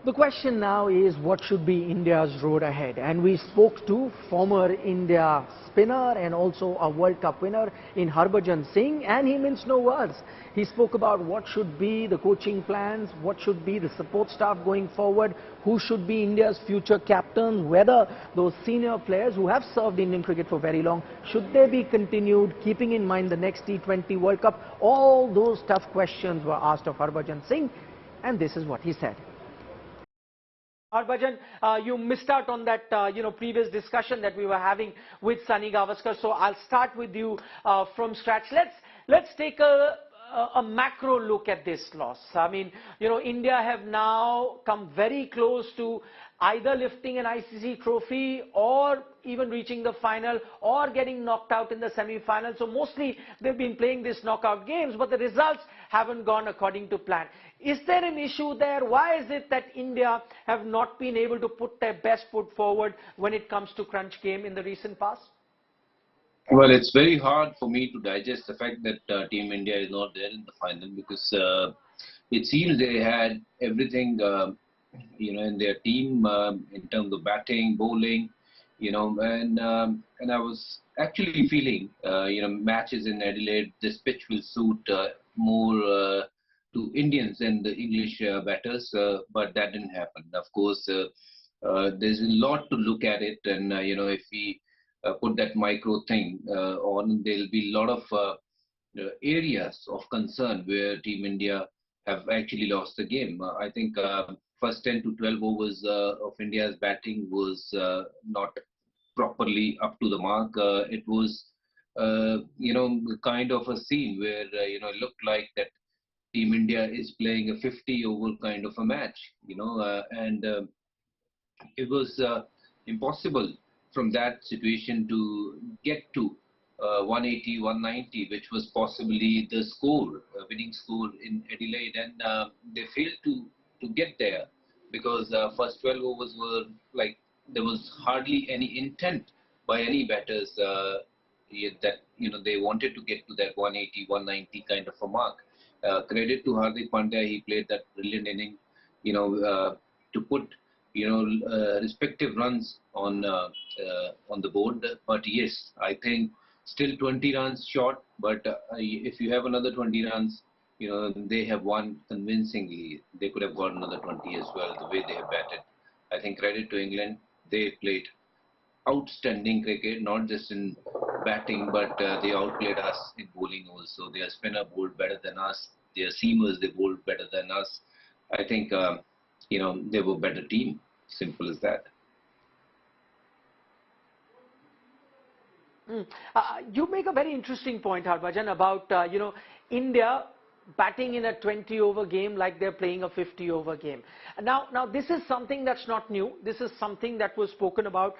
The question now is what should be India's road ahead, and we spoke to former India spinner and also a World Cup winner in Harbhajan Singh, and he minced no words. He spoke about what should be the coaching plans, what should be the support staff going forward, who should be India's future captains, whether those senior players who have served Indian cricket for very long, should they be continued, keeping in mind the next T20 World Cup. All those tough questions were asked of Harbhajan Singh, and this is what he said. Harbhajan, you missed out on that previous discussion that we were having with Sunny Gavaskar. So I'll start with you from scratch. Let's take a macro look at this loss. I mean, India have now come very close to either lifting an ICC trophy or even reaching the final or getting knocked out in the semi-final. So mostly they've been playing these knockout games, but the results haven't gone according to plan. Is there an issue there? Why is it that India have not been able to put their best foot forward when it comes to crunch game in the recent past? Well, it's very hard for me to digest the fact that Team India is not there in the final because it seems they had everything, in their team in terms of batting, bowling, and I was actually feeling, matches in Adelaide, this pitch will suit more to Indians than the English batters, but that didn't happen. Of course, there's a lot to look at it, and if we put that micro thing on, there'll be a lot of areas of concern where Team India have actually lost the game. I think first 10 to 12 overs of India's batting was not properly up to the mark. It was, kind of a scene where, it looked like that Team India is playing a 50-over kind of a match, and it was impossible from that situation to get to 180, 190, which was possibly the score, winning score in Adelaide, and they failed to get there because first 12 overs were like there was hardly any intent by any batters that they wanted to get to that 180, 190 kind of a mark. Credit to Hardik Pandya, he played that brilliant inning, to put respective runs on the board. But yes, I think still 20 runs short. But if you have another 20 runs, they have won convincingly. They could have got another 20 as well. The way they have batted, I think credit to England. They played outstanding cricket, not just in batting, but they outplayed us in bowling also. Their spinner bowled better than us. Their seamers, they bowled better than us. I think, they were a better team. Simple as that. You make a very interesting point, Harbhajan, about, India batting in a 20-over game like they're playing a 50-over game. Now, this is something that's not new. This is something that was spoken about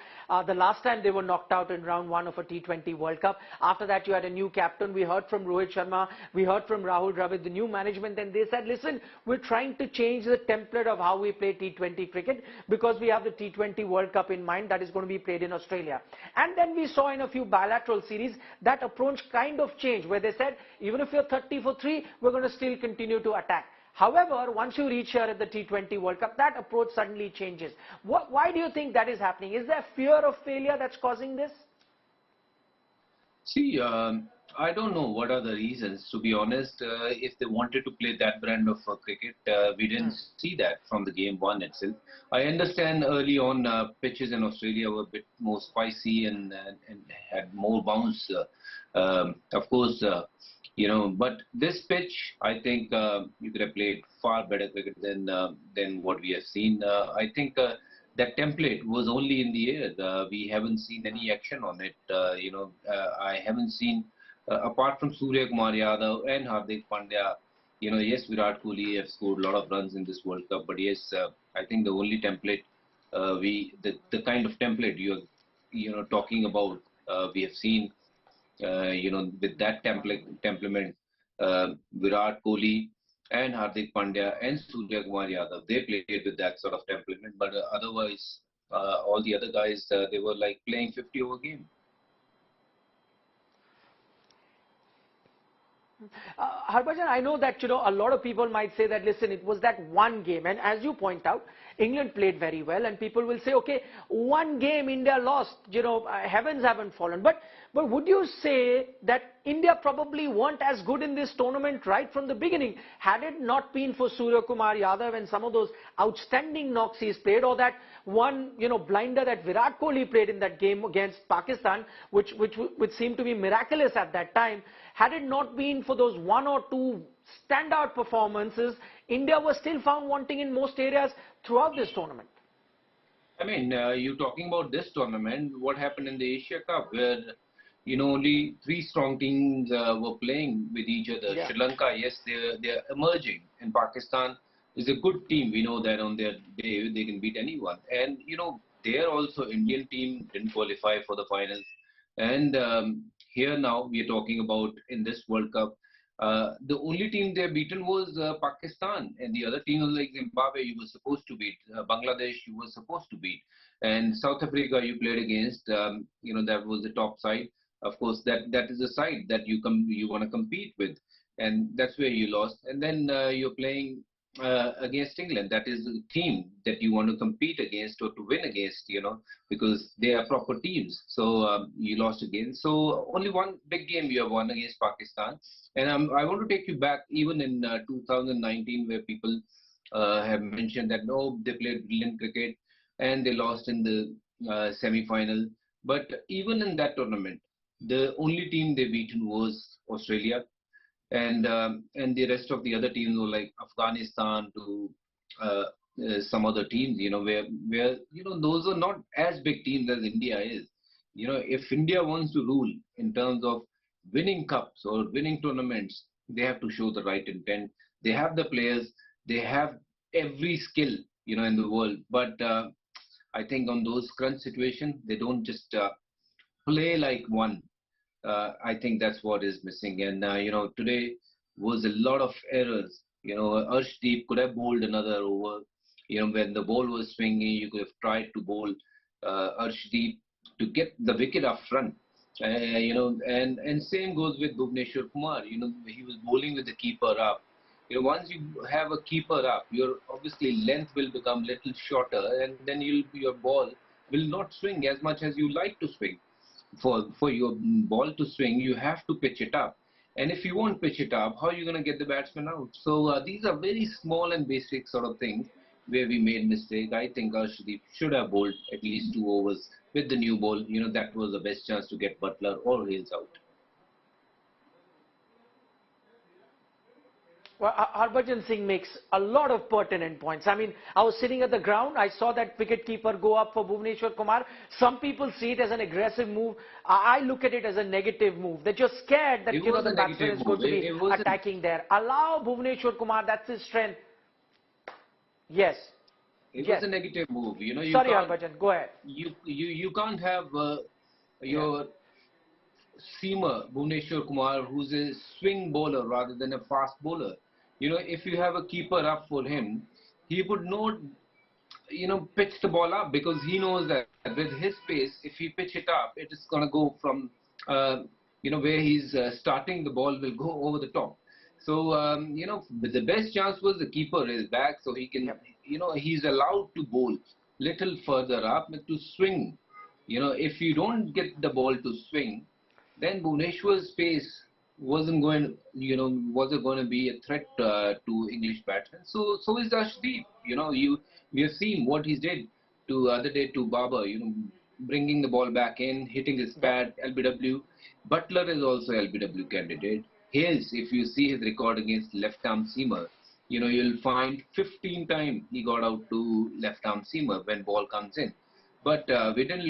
the last time they were knocked out in round 1 of a T20 World Cup. After that, you had a new captain. We heard from Rohit Sharma. We heard from Rahul Dravid, the new management, and they said, listen, we're trying to change the template of how we play T20 cricket because we have the T20 World Cup in mind that is going to be played in Australia. And then we saw in a few bilateral series that approach kind of changed where they said, even if you're 30 for 3, we're going to still continue to attack. However, once you reach here at the T20 World Cup, that approach suddenly changes. Why do you think that is happening? Is there fear of failure that's causing this? See, I don't know what are the reasons. To be honest, if they wanted to play that brand of cricket, we didn't see that from the game 1 itself. I understand early on pitches in Australia were a bit more spicy and had more bounce. Of course, but this pitch, I think you could have played far better cricket than what we have seen. I think that template was only in the air. We haven't seen any action on it. I haven't seen, apart from Surya Kumar Yadav and Hardik Pandya, yes, Virat Kohli have scored a lot of runs in this World Cup, but yes, I think the only template the kind of template you're talking about, we have seen. With that temperament, Virat Kohli and Hardik Pandya and Surya Kumar Yadav, they played with that sort of temperament. But otherwise, all the other guys, they were like playing 50-over game. Harbhajan, I know that, a lot of people might say that, listen, it was that one game. And as you point out, England played very well. And people will say, okay, one game India lost, heavens haven't fallen. But would you say that India probably weren't as good in this tournament right from the beginning? Had it not been for Surya Kumar Yadav and some of those outstanding knocks he's played, or that one, blinder that Virat Kohli played in that game against Pakistan, which seemed to be miraculous at that time, had it not been for those one or two standout performances, India was still found wanting in most areas throughout this tournament. I mean, you're talking about this tournament. What happened in the Asia Cup, where only three strong teams were playing with each other. Yeah. Sri Lanka, yes, they're emerging, and Pakistan is a good team. We know that on their day they can beat anyone. And there also Indian team didn't qualify for the finals. And here now we are talking about in this World Cup. The only team they beaten was Pakistan, and the other teams like Zimbabwe you were supposed to beat, Bangladesh you were supposed to beat, and South Africa you played against. That was the top side. Of course, that is the side that you want to compete with, and that's where you lost. And then you're playing against England. That is the team that you want to compete against or to win against, because they are proper teams. So you lost again. So only one big game you have won against Pakistan. And I want to take you back even in 2019, where people have mentioned that, no, they played brilliant cricket and they lost in the semi-final. But even in that tournament, the only team they beaten was Australia. And the rest of the other teams were like Afghanistan to some other teams, where those are not as big teams as India is. If India wants to rule in terms of winning cups or winning tournaments, they have to show the right intent. They have the players, they have every skill, in the world. But I think on those crunch situations, they don't just play like one. I think that's what is missing. And, today was a lot of errors. Arshdeep could have bowled another over. When the ball was swinging, you could have tried to bowl Arshdeep to get the wicket up front. And same goes with Bhuvneshwar Kumar. He was bowling with the keeper up. Once you have a keeper up, your obviously length will become little shorter, and then your ball will not swing as much as you like to swing. For your ball to swing, you have to pitch it up. And if you won't pitch it up, how are you going to get the batsman out? So these are very small and basic sort of things where we made mistake. I think Arshdeep should have bowled at least 2 overs with the new ball. That was the best chance to get Butler or Hales out. Well, Harbhajan Singh makes a lot of pertinent points. I mean, I was sitting at the ground. I saw that wicketkeeper go up for Bhuvneshwar Kumar. Some people see it as an aggressive move. I look at it as a negative move. That you're scared that the batsman is going to be attacking there. Allow Bhuvneshwar Kumar. That's his strength. Yes. It was a negative move. Sorry, Harbhajan. Go ahead. You can't have your seamer Bhuvneshwar Kumar, who's a swing bowler rather than a fast bowler. If you have a keeper up for him, he would not, pitch the ball up, because he knows that with his pace, if he pitch it up, it is going to go from, where he's starting, the ball will go over the top. So, the best chance was the keeper is back, so he can, he's allowed to bowl little further up to swing. If you don't get the ball to swing, then Bhuvneshwar's pace wasn't going to be a threat to English batsmen. So is Arshdeep. We have seen what he did to other day to Babar. Bringing the ball back in, hitting his pad, LBW. Butler is also LBW candidate. Hales, if you see his record against left-arm seamer, you'll find 15 times he got out to left-arm seamer when ball comes in. But we didn't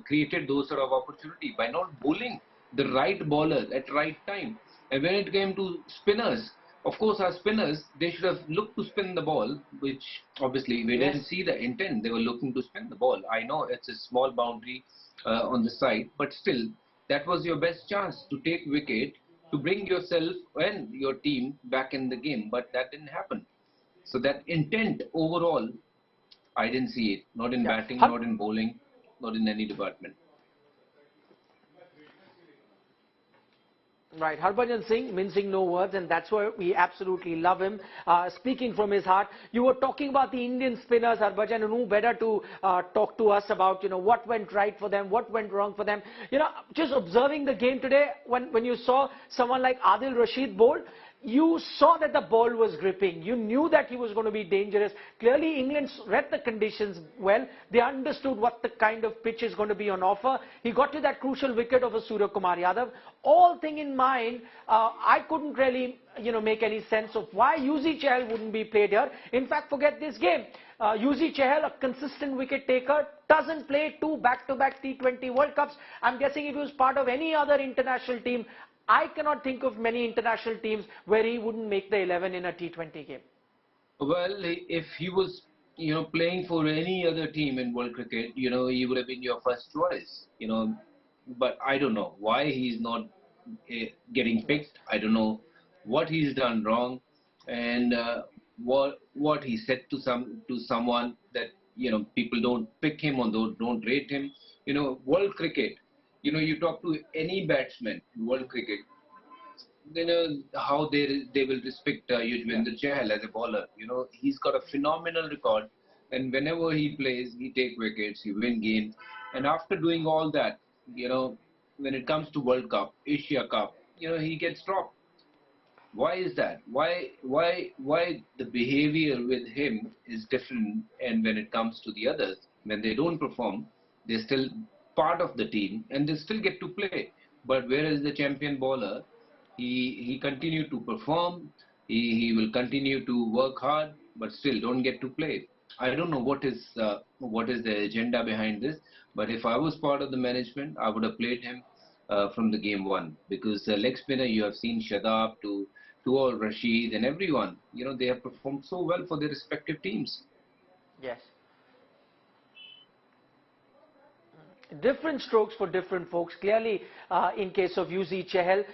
created those sort of opportunity by not bowling the right bowler at right time. And when it came to spinners, of course, our spinners, they should have looked to spin the ball, which obviously we didn't see the intent. They were looking to spin the ball. I know it's a small boundary on the side, but still, that was your best chance to take wicket, to bring yourself and your team back in the game. But that didn't happen. So that intent overall, I didn't see it. Not in batting, not in bowling, not in any department. Right, Harbhajan Singh, mincing no words, and that's why we absolutely love him. Speaking from his heart, you were talking about the Indian spinners, Harbhajan, and who better to talk to us about, what went right for them, what went wrong for them. Just observing the game today, when you saw someone like Adil Rashid bowl, you saw that the ball was gripping. You knew that he was going to be dangerous. Clearly, England read the conditions well. They understood what the kind of pitch is going to be on offer. He got to that crucial wicket of a Surya Kumar Yadav. All thing in mind, I couldn't really, make any sense of why Yuzvendra Chahal wouldn't be played here. In fact, forget this game. Yuzvendra Chahal, a consistent wicket taker, doesn't play 2 back-to-back T20 World Cups. I'm guessing if he was part of any other international team, I cannot think of many international teams where he wouldn't make the 11 in a T20 game. Well, if he was, playing for any other team in world cricket, he would have been your first choice, But I don't know why he's not getting picked. I don't know what he's done wrong, and what he said to someone that people don't pick him or don't rate him. World cricket. You talk to any batsman in world cricket, how they will respect Yuzvendra Chahal as a bowler. He's got a phenomenal record, and whenever he plays, he take wickets, he win games, and after doing all that, when it comes to World Cup, Asia Cup, he gets dropped. Why is that? Why the behavior with him is different, and when it comes to the others, when they don't perform, they're still part of the team and they still get to play. But whereas the champion bowler, he continue to perform, he will continue to work hard, but still don't get to play. I don't know what is the agenda behind this, but if I was part of the management, I would have played him from the game one, because leg spinner, you have seen Shadab to all Rashid and everyone, they have performed so well for their respective teams. Yes. Different strokes for different folks. Clearly, in case of Yuzvendra Chahal,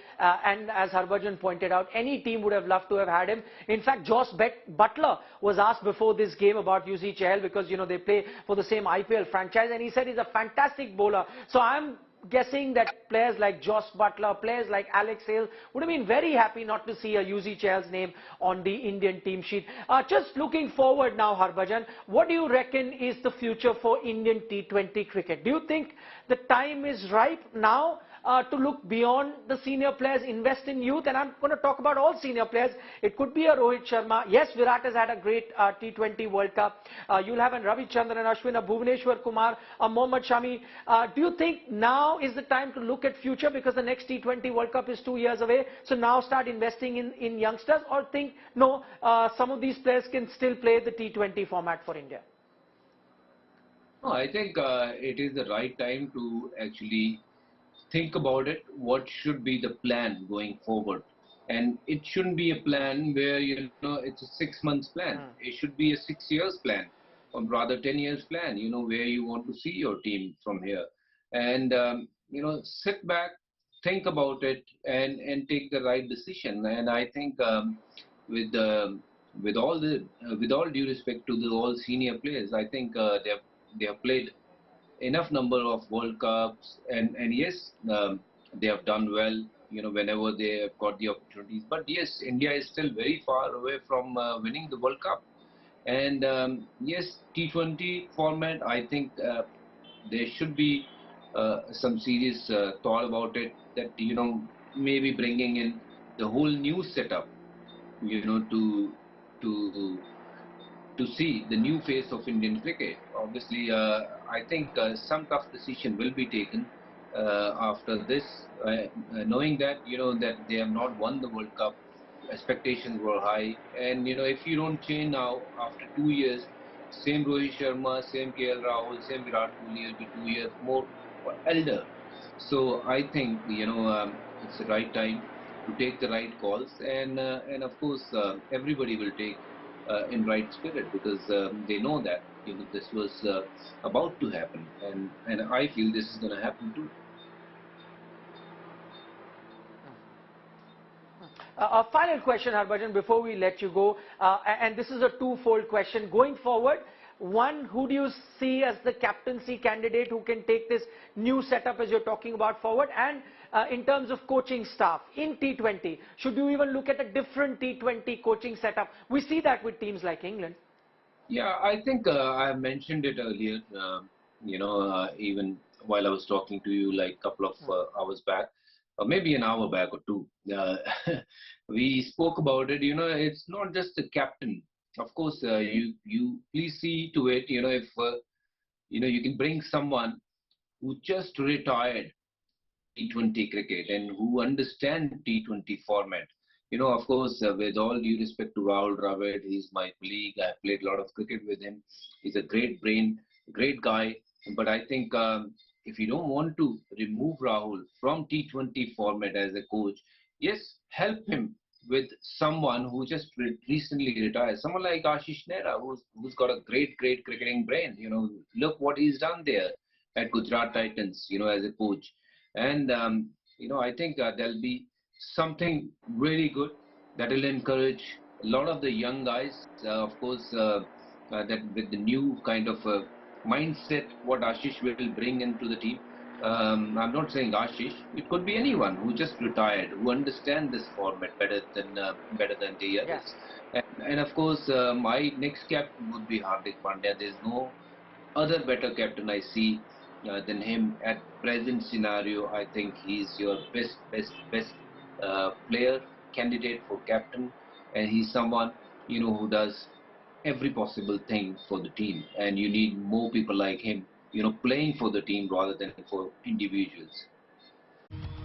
and as Harbhajan pointed out, any team would have loved to have had him. In fact, Josh Butler was asked before this game about Yuzvendra Chahal because, they play for the same IPL franchise, and he said he's a fantastic bowler. So I'm guessing that players like Josh Butler, players like Alex Hale would have been very happy not to see a Yuzvendra Chahal's name on the Indian team sheet. Just looking forward now, Harbhajan, what do you reckon is the future for Indian T20 cricket? Do you think the time is ripe now to look beyond the senior players, invest in youth? And I'm going to talk about all senior players. It could be a Rohit Sharma. Yes, Virat has had a great T20 World Cup. You'll have a Ravichandran, Ashwin, a Bhuvneshwar Kumar, a Mohammad Shami. Do you think now is the time to look at future, because the next T20 World Cup is 2 years away? So now start investing in youngsters, or think, no, some of these players can still play the T20 format for India? No, I think it is the right time to actually think about it. What should be the plan going forward? And it shouldn't be a plan where it's a 6 months plan. It should be a 6 years plan, or rather 10 years plan, where you want to see your team from here. And sit back, think about it, and take the right decision. And I think with all due respect to all senior players, I think they have played enough number of World Cups, and yes, they have done well, whenever they have got the opportunities. But yes, India is still very far away from winning the World Cup. And yes, T20 format, I think there should be some serious thought about it, that, maybe bringing in the whole new setup, to to see the new face of Indian cricket. Obviously, I think some tough decision will be taken after this, knowing that that they have not won the World Cup. Expectations were high, and if you don't change now after 2 years, same Rohit Sharma, same KL Rahul, same Virat Kohli will be 2 years more elder. So I think it's the right time to take the right calls, and of course everybody will take in right spirit, because they know that this was about to happen, and I feel this is going to happen too. A final question, Harbhajan, before we let you go, and this is a twofold question. Going forward, one, who do you see as the captaincy candidate who can take this new setup as you're talking about forward? And in terms of coaching staff in T20? Should you even look at a different T20 coaching setup? We see that with teams like England. Yeah, I think I mentioned it earlier, even while I was talking to you like a couple of hours back, or maybe an hour back or two. We spoke about it. It's not just the captain. Of course, you please see to it. If you can bring someone who just retired T20 cricket and who understand T20 format. Of course, with all due respect to Rahul Dravid, he's my colleague. I played a lot of cricket with him. He's a great brain, great guy. But I think if you don't want to remove Rahul from T20 format as a coach, yes, help him with someone who just recently retired. Someone like Ashish Nehra, who's got a great cricketing brain. Look what he's done there at Gujarat Titans. As a coach. And I think there'll be something really good that will encourage a lot of the young guys. Of course, that with the new kind of mindset, what Ashish will bring into the team. I'm not saying Ashish. It could be anyone who just retired, who understand this format better than the Yeah. others. And of course, my next captain would be Hardik Pandya. There's no other better captain I see than him at present scenario. I think he's your best player candidate for captain, and he's someone who does every possible thing for the team. And you need more people like him, playing for the team rather than for individuals.